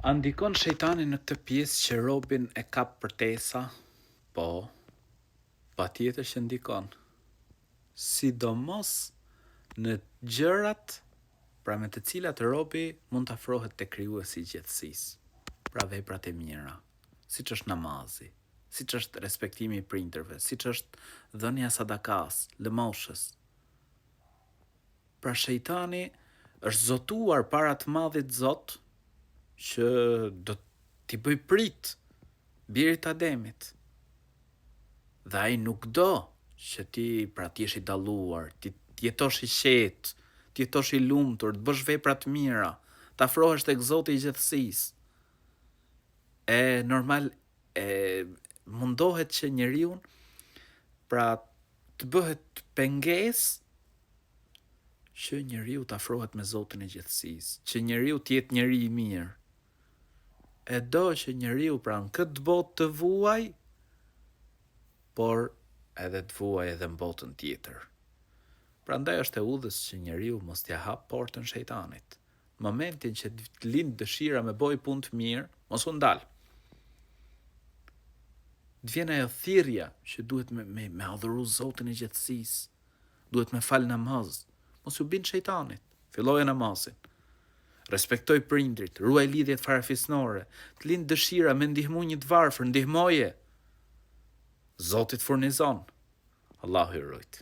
A ndikon shejtani në këtë pjesë që robin e kap përtesa? Po, patjetër që ndikon. Sidomos në gjërat pra me të cilat robi mund të afrohet te krijuesi i gjithësisë. Pra veprat e mira, siç është namazi, siç është respektimi i prindërve, siç është dhënia e sadakas, lëmoshës. Pra shejtani është zotuar para të madhit Zot që do t'i bëj prit birit Ademit. Dhe ai nuk do që ti pra t'jesh i dalluar, ti jetosh i qetë, ti jetosh i lumtur, të bësh vepra të mira, të afrohesh tek Zoti i gjithësisë. Normal mundohet që njeriu pra të bëhet pengesë që njeriu të afrohet me Zotin e gjithësisë, që njeriu të jetë njeri i mirë. E do që njeriu pra në këtë botë të vuaj, por edhe të vuaj edhe në botën tjetër. Prandaj është e udhës që njeriu mos t'ia hap portën shejtanit. Në momentin që të lind dëshira me bëj punë të mirë, mos u ndal. Të vjen ajo thirrja që duhet me adhuru Zotin e gjithësisë, duhet me fal namaz, mos u bin shejtanit, filloje namazin. Respektoj prindrit, ruaj lidhjet farafisnore, të lind dëshira me ndihmu një të varfër, ndihmoje. Zoti të furnizon. Allahu i rujt.